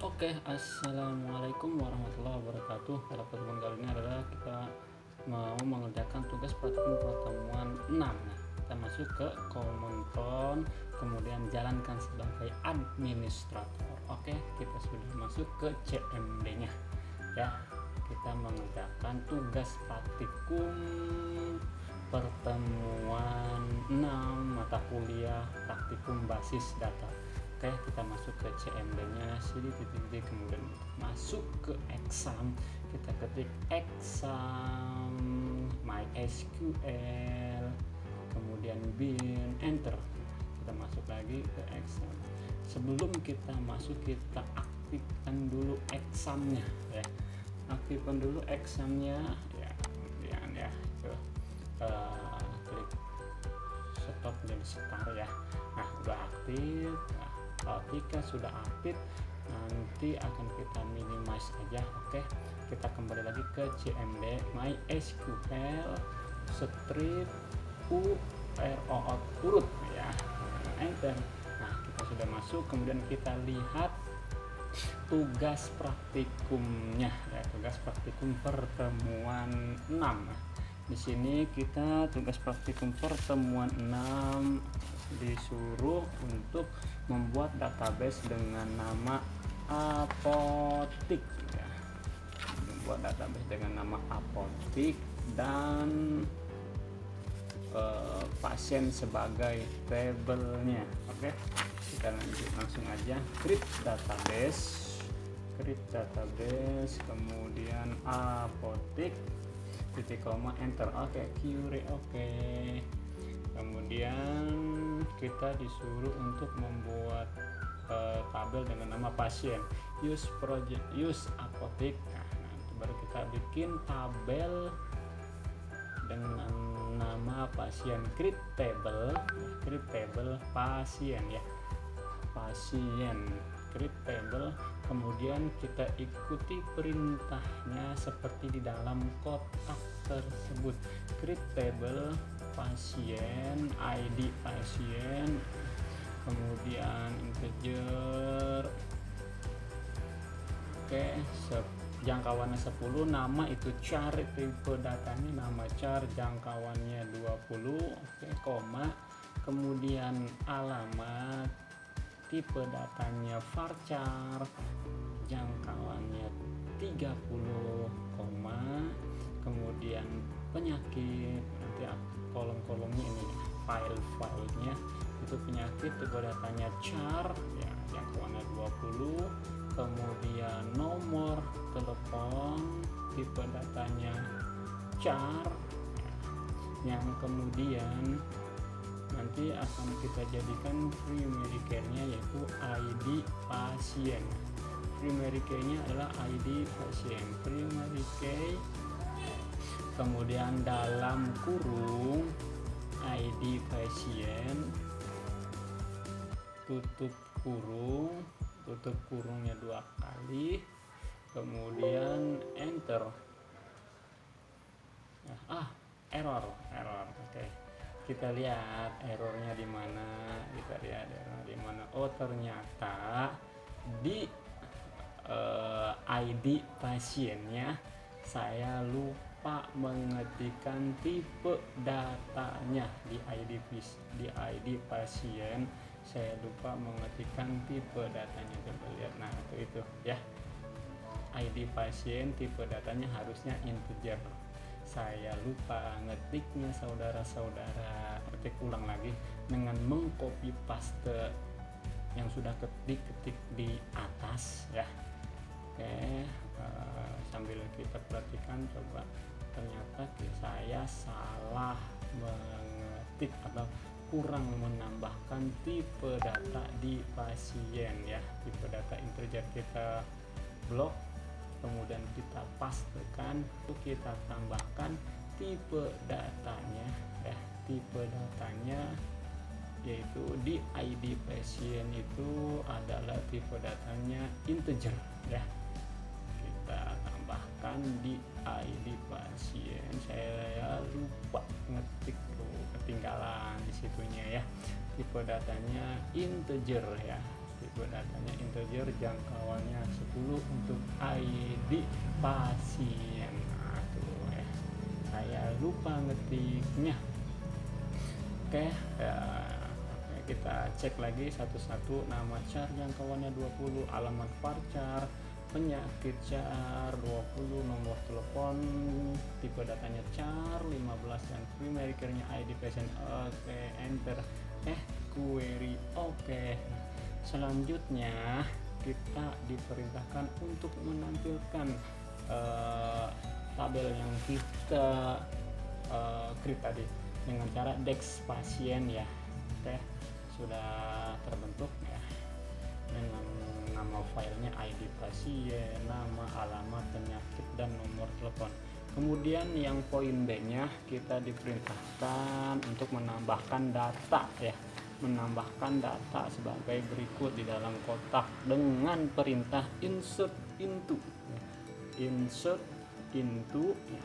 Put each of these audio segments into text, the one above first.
Oke, assalamualaikum warahmatullahi wabarakatuh. Pada pertemuan kali ini adalah kita mau mengerjakan tugas praktikum pertemuan 6. Nah, kita masuk ke common phone, kemudian jalankan sebagai administrator. Oke, kita sudah masuk ke CMD-nya. Ya, kita mengerjakan tugas praktikum pertemuan 6 mata kuliah praktikum basis data. Oke, kita masuk ke CMD-nya, sini titik-titik, kemudian masuk ke exam, kita ketik exam MySQL, kemudian bin, enter. Kita masuk lagi ke exam. Sebelum kita masuk, kita aktifkan dulu examnya ya. Aktifkan dulu examnya ya, kemudian ya itu klik stop dan start ya. Nah, udah aktif. Ketika sudah aktif, nanti akan kita minimize aja. Oke, kita kembali lagi ke CMD MySQL strip urut ya, enter. Nah, kita sudah masuk, kemudian kita lihat tugas praktikumnya ya, tugas praktikum pertemuan 6. Di sini kita tugas praktikum pertemuan 6 disuruh untuk membuat database dengan nama apotik ya. Membuat database dengan nama apotik dan pasien sebagai tabelnya. Oke, kita lanjut langsung aja. Create database, kemudian apotik, titik koma, enter. Oke, query. Oke, kemudian kita disuruh untuk membuat tabel dengan nama pasien, use apotik. Nah, baru kita bikin tabel dengan nama pasien, create table pasien ya, create table. Kemudian kita ikuti perintahnya seperti di dalam kotak tersebut. Create table pasien, ID pasien, kemudian integer. Oke, jangkauannya 10, nama itu char, tipe datanya nama char, jangkauannya 20. Oke, koma, kemudian alamat, tipe datanya varchar, jangkauannya 30, koma, kemudian penyakit, nanti kolom-kolomnya ini file-filenya itu penyakit, tipe datanya char ya, jangkauannya 20, kemudian nomor telepon, tipe datanya char ya, yang kemudian nanti akan kita jadikan primary care-nya yaitu ID pasien. Primary care-nya adalah ID pasien, primary care, kemudian dalam kurung ID pasien, tutup kurungnya 2 kali, kemudian enter. Error. Oke, kita lihat errornya di mana. Oh, ternyata di ID pasiennya saya lupa mengetikkan tipe datanya. Di ID pasien saya lupa mengetikkan tipe datanya. Coba lihat, nah itu ya, ID pasien tipe datanya harusnya integer, saya lupa ngetiknya. Saudara-saudara ketik ulang lagi dengan mengcopy paste yang sudah ketik di atas ya. Oke, sambil kita perhatikan, coba ternyata saya salah mengetik atau kurang menambahkan tipe data di pasien ya. Tipe data integer kita blok, kemudian kita pastekan, kita tambahkan tipe datanya ya. Tipe datanya yaitu di ID pasien itu adalah tipe datanya integer ya. Kita tambahkan di ID pasien, saya lupa ngetik tuh, ketinggalan di situnya ya. Tipe datanya integer ya, tipe datanya integer, jangkauannya 10 untuk ID pasien. Nah, tuh ya, saya lupa ngetiknya. Oke, kita cek lagi satu-satu. Nama char jangkauannya 20, alamat varchar, penyakit char 20, nomor telepon, tipe datanya char 15, dan primary care-nya ID patient. Oke, enter. Query. Oke. Selanjutnya kita diperintahkan untuk menampilkan tabel yang kita create tadi dengan cara dex pasien ya. Oke, sudah terbentuk ya dengan nama filenya ID pasien, nama, alamat, penyakit, dan nomor telepon. Kemudian yang poin B nya kita diperintahkan untuk menambahkan data ya, menambahkan data sebagai berikut di dalam kotak dengan perintah insert into. Insert into ya,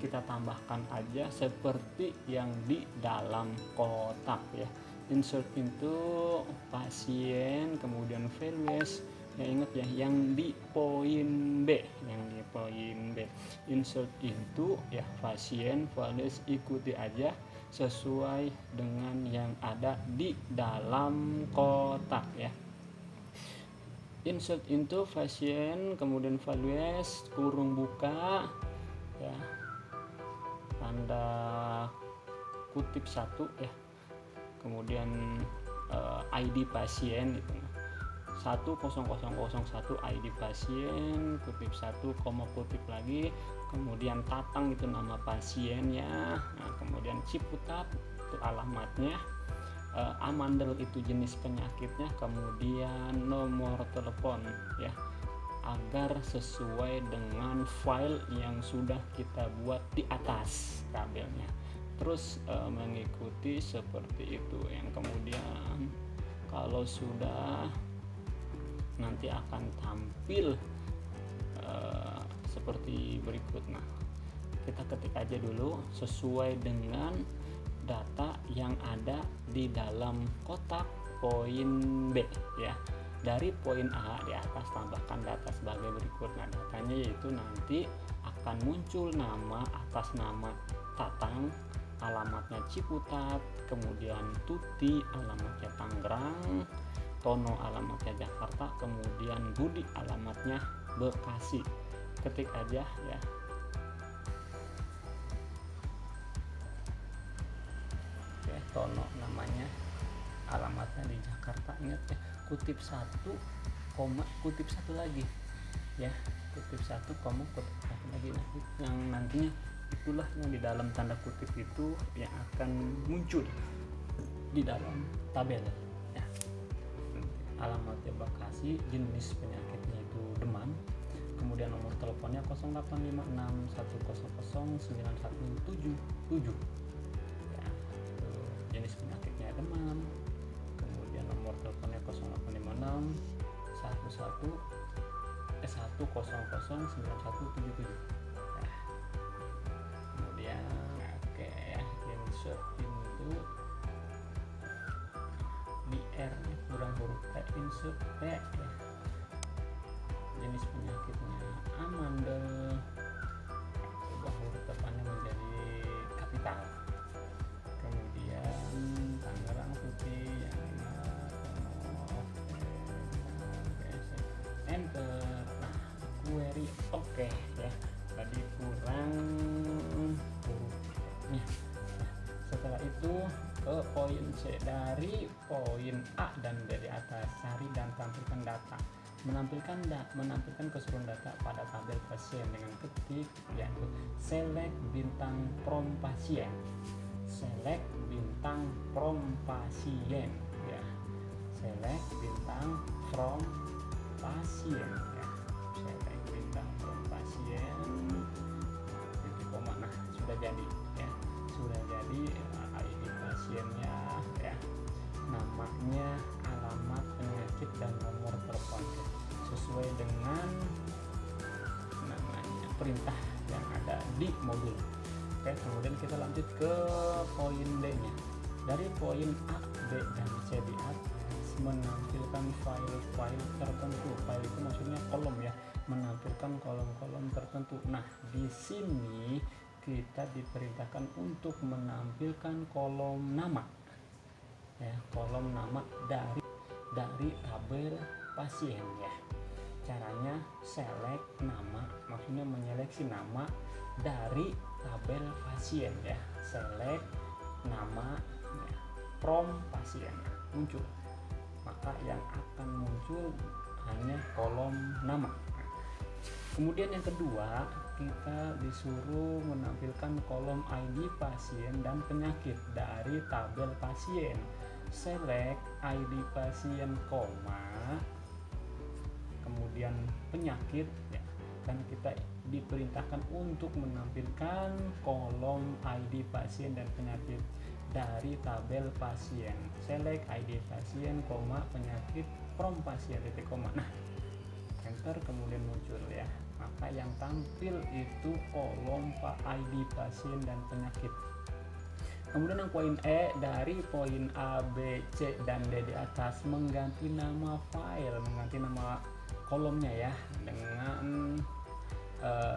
kita tambahkan aja seperti yang di dalam kotak ya. Insert into pasien, kemudian values ya, ingat ya yang di poin B, insert into ya pasien, values ikuti aja sesuai dengan yang ada di dalam kotak ya. Insert into pasien, kemudian values kurung buka ya, tanda kutip 1 ya, kemudian ID pasien itu 10001 ID pasien, kutip 1, koma kutip lagi, kemudian Tatang itu nama pasiennya, nah, kemudian Ciputat itu alamatnya, Amandel itu jenis penyakitnya, kemudian nomor telepon ya, agar sesuai dengan file yang sudah kita buat di atas tabelnya. Terus mengikuti seperti itu, yang kemudian kalau sudah nanti akan tampil seperti berikut. Nah, kita ketik aja dulu sesuai dengan data yang ada di dalam kotak poin B ya. Dari poin A di atas tambahkan data sebagai berikut. Nah, datanya yaitu nanti akan muncul nama atas nama Tatang, alamatnya Ciputat, kemudian Tuti alamatnya Tangerang, Tono alamatnya Jakarta, kemudian Budi alamatnya Bekasi. Ketik aja ya. Oke, Tono namanya, alamatnya di Jakarta. Ingat ya, kutip 1, kutip 1 lagi ya, kutip 1, kutip 1 lagi. Nah, yang nantinya itulah yang di dalam tanda kutip itu yang akan muncul di dalam tabel ya. Alamatnya Bekasi, jenis penyakitnya itu demam, kemudian nomor teleponnya 0856100917 ya, jenis penyakitnya demam, kemudian nomor teleponnya 0856 1009177 ya. Kemudian oke ya, insert into di R nya kurang huruf P, insert P ya. Jenis penyakitnya Amandel, ubah huruf depannya menjadi kapital, kemudian Tangerang Putih yang enter. Nah, query oke ya, tadi kurang hurufnya. Setelah itu ke poin C, dari poin A dan B di atas, cari dan tampilkan data. Menampilkan keseluruhan data pada tabel pasien dengan ketik yaitu select bintang from pasien, select bintang from pasien ya, select bintang from pasien ya, select bintang from pasien titik koma. Nah, sudah jadi ya, sudah jadi ID pasiennya ya, namanya, alamat, penyakit, dan nomor telepon sesuai dengan namanya perintah yang ada di modul. Oke, kemudian kita lanjut ke poin D nya. Dari poin A, B, dan C di atas menampilkan file-file tertentu. File itu maksudnya kolom ya, menampilkan kolom-kolom tertentu. Nah, di sini kita diperintahkan untuk menampilkan kolom nama ya, kolom nama dari tabel pasien ya. Caranya select nama, maksudnya menyeleksi nama dari tabel pasien ya. Select nama ya, from pasien muncul, maka yang akan muncul hanya kolom nama. Kemudian yang kedua, kita disuruh menampilkan kolom ID pasien dan penyakit dari tabel pasien. Select ID pasien, kemudian penyakit ya, kan kita diperintahkan untuk menampilkan kolom ID pasien dan penyakit dari tabel pasien. Select ID pasien, penyakit from pasien, titik koma. Nah, enter, kemudian muncul ya, maka yang tampil itu kolom ID pasien dan penyakit. Kemudian yang poin E, dari poin A, B, C, dan D di atas mengganti nama file, mengganti nama kolomnya ya, dengan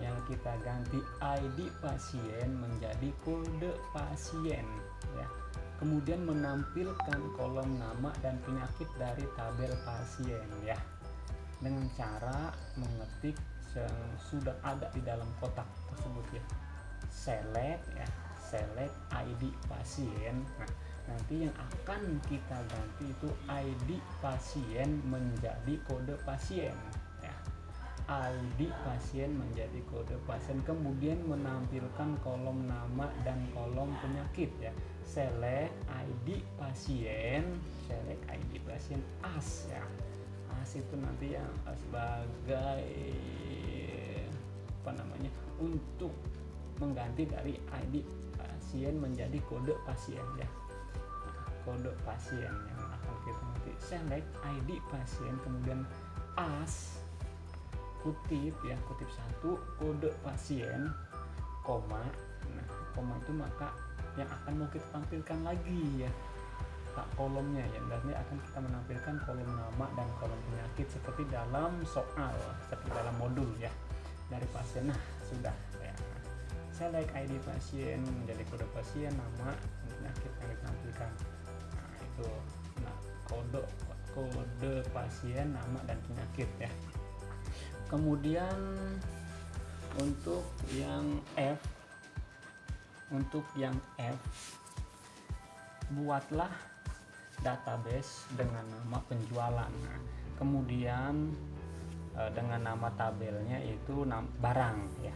yang kita ganti ID pasien menjadi kode pasien ya. Kemudian menampilkan kolom nama dan penyakit dari tabel pasien ya, dengan cara mengetik yang sudah ada di dalam kotak tersebut ya. Select ya, select ID pasien. Nah, nanti yang akan kita ganti itu ID pasien menjadi kode pasien ya. ID pasien menjadi kode pasien, kemudian menampilkan kolom nama dan kolom penyakit ya. Select ID pasien, select ID pasien as ya. As itu nanti yang sebagai untuk mengganti dari ID pasien menjadi kode pasien ya. Kode pasien yang akan kita nanti select ID pasien, kemudian as kutip ya, kutip 1 kode pasien, koma. Nah, koma itu maka yang akan mau kita tampilkan lagi ya, tak kolomnya ya, berarti akan kita menampilkan kolom nama dan kolom penyakit seperti dalam soal, seperti dalam modul ya dari pasien. Nah, sudah ya. Select ID pasien menjadi kode pasien, nama, penyakit yang ditampilkan. Nah, itu nah, kode pasien, nama dan penyakit ya. Kemudian untuk yang F, buatlah database dengan nama penjualan. Nah, kemudian dengan nama tabelnya itu barang ya.